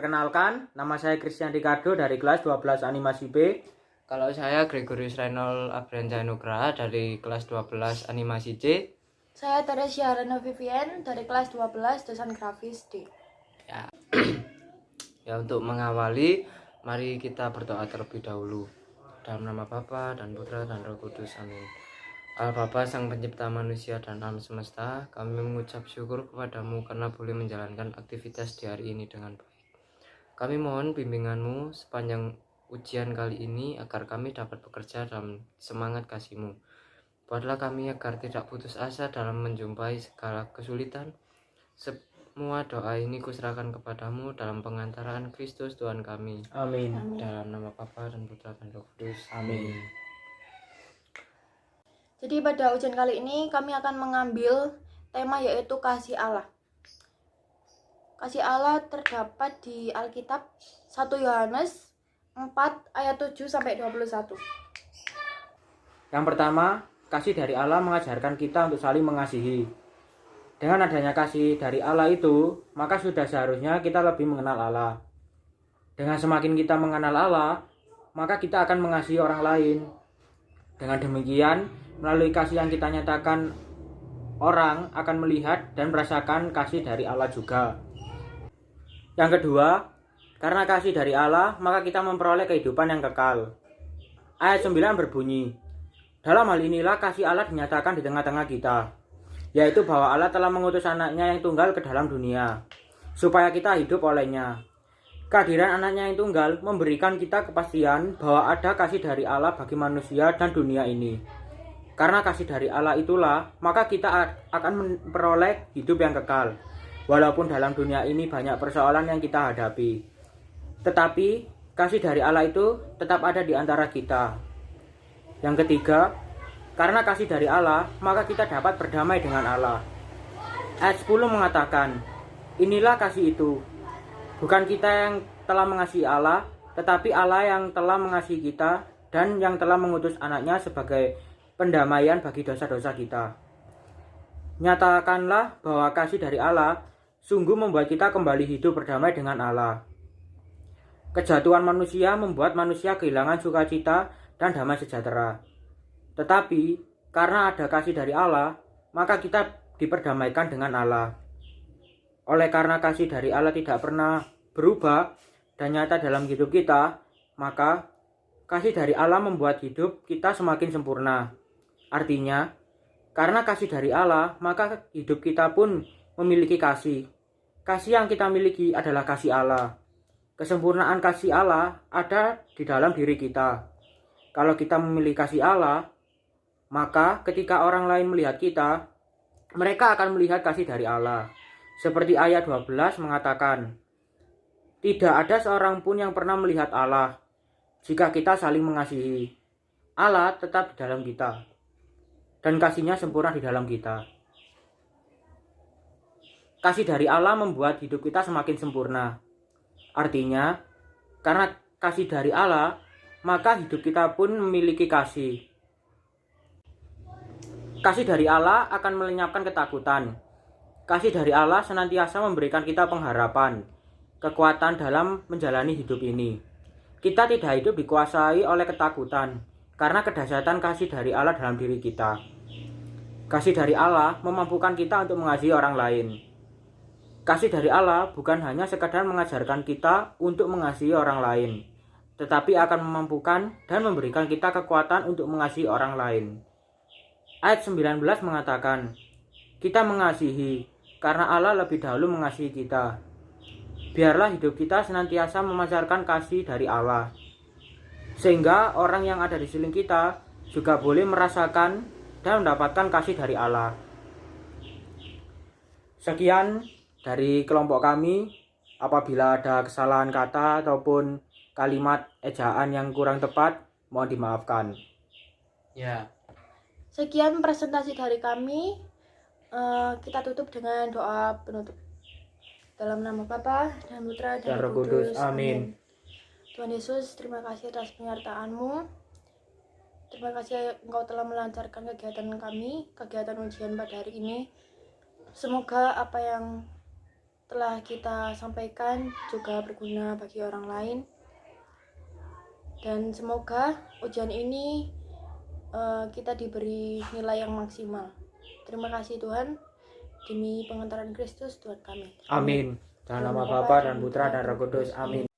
Perkenalkan, nama saya Christian Ricardo dari kelas 12 Animasi B. Kalau saya Gregorius Reynold Abriansyah Nugraha dari kelas 12 Animasi C. Saya Teresia Reno Vivian dari kelas 12 Desain Grafis D. Ya, untuk mengawali, mari kita berdoa terlebih dahulu. Dalam nama Bapa dan Putra dan Roh Kudus. Amin. Allah Bapa, Sang Pencipta manusia dan alam semesta, kami mengucap syukur kepadamu karena boleh menjalankan aktivitas di hari ini dengan baik. Kami mohon bimbinganmu sepanjang ujian kali ini agar kami dapat bekerja dalam semangat kasih-Mu. Buatlah kami agar tidak putus asa dalam menjumpai segala kesulitan. Semua doa ini kuserahkan kepadamu dalam pengantaran Kristus Tuhan kami. Amin. Dalam nama Bapa dan Putra dan Roh Kudus. Amin. Jadi pada ujian kali ini kami akan mengambil tema yaitu kasih Allah. Kasih Allah terdapat di Alkitab 1 Yohanes 4 ayat 7 sampai 21. Yang pertama, kasih dari Allah mengajarkan kita untuk saling mengasihi. Dengan adanya kasih dari Allah itu, maka sudah seharusnya kita lebih mengenal Allah. Dengan semakin kita mengenal Allah, maka kita akan mengasihi orang lain. Dengan demikian, melalui kasih yang kita nyatakan, orang akan melihat dan merasakan kasih dari Allah juga. Yang kedua, karena kasih dari Allah, maka kita memperoleh kehidupan yang kekal. Ayat 9 berbunyi, dalam hal inilah kasih Allah dinyatakan di tengah-tengah kita, yaitu bahwa Allah telah mengutus anaknya yang tunggal ke dalam dunia, supaya kita hidup olehnya. Kehadiran anaknya yang tunggal memberikan kita kepastian bahwa ada kasih dari Allah bagi manusia dan dunia ini. Karena kasih dari Allah itulah, maka kita akan memperoleh hidup yang kekal. Walaupun dalam dunia ini banyak persoalan yang kita hadapi, tetapi kasih dari Allah itu tetap ada di antara kita. Yang ketiga, karena kasih dari Allah, maka kita dapat berdamai dengan Allah. Ayat 10 mengatakan, inilah kasih itu. Bukan kita yang telah mengasihi Allah, tetapi Allah yang telah mengasihi kita dan yang telah mengutus anaknya sebagai pendamaian bagi dosa-dosa kita. Nyatakanlah bahwa kasih dari Allah sungguh membuat kita kembali hidup berdamai dengan Allah. Kejatuhan manusia membuat manusia kehilangan sukacita dan damai sejahtera. Tetapi karena ada kasih dari Allah, maka kita diperdamaikan dengan Allah. Oleh karena kasih dari Allah tidak pernah berubah dan nyata dalam hidup kita, maka kasih dari Allah membuat hidup kita semakin sempurna. Artinya, karena kasih dari Allah, maka hidup kita pun memiliki kasih. Kasih yang kita miliki adalah kasih Allah. Kesempurnaan kasih Allah ada di dalam diri kita. Kalau kita memiliki kasih Allah, maka ketika orang lain melihat kita, mereka akan melihat kasih dari Allah. Seperti ayat 12 mengatakan, tidak ada seorang pun yang pernah melihat Allah. Jika kita saling mengasihi, Allah tetap di dalam kita, dan kasihnya sempurna di dalam kita. Kasih dari Allah membuat hidup kita semakin sempurna. Artinya, karena kasih dari Allah, maka hidup kita pun memiliki kasih. Kasih dari Allah akan melenyapkan ketakutan. Kasih dari Allah senantiasa memberikan kita pengharapan, kekuatan dalam menjalani hidup ini. Kita tidak hidup dikuasai oleh ketakutan, karena kedahsyatan kasih dari Allah dalam diri kita. Kasih dari Allah memampukan kita untuk mengasihi orang lain. Kasih dari Allah bukan hanya sekadar mengajarkan kita untuk mengasihi orang lain, tetapi akan memampukan dan memberikan kita kekuatan untuk mengasihi orang lain. Ayat 19 mengatakan, kita mengasihi karena Allah lebih dahulu mengasihi kita. Biarlah hidup kita senantiasa memancarkan kasih dari Allah, sehingga orang yang ada di sekeliling kita juga boleh merasakan dan mendapatkan kasih dari Allah. Sekian dari kelompok kami. Apabila ada kesalahan kata ataupun kalimat ejaan yang kurang tepat, mohon dimaafkan. Ya. Sekian presentasi dari kami. Kita tutup dengan doa penutup. Dalam nama Bapa dan Putra dan Roh Kudus. Amin. Tuhan Yesus, terima kasih atas penyertaan-Mu. Terima kasih Engkau telah melancarkan kegiatan kami, kegiatan ujian pada hari ini. Semoga apa yang telah kita sampaikan juga berguna bagi orang lain. Dan semoga ujian ini kita diberi nilai yang maksimal. Terima kasih Tuhan, demi pengantaran Kristus Tuhan kami. Amin. Dalam nama Bapa dan Putra dan Roh Kudus. Amin.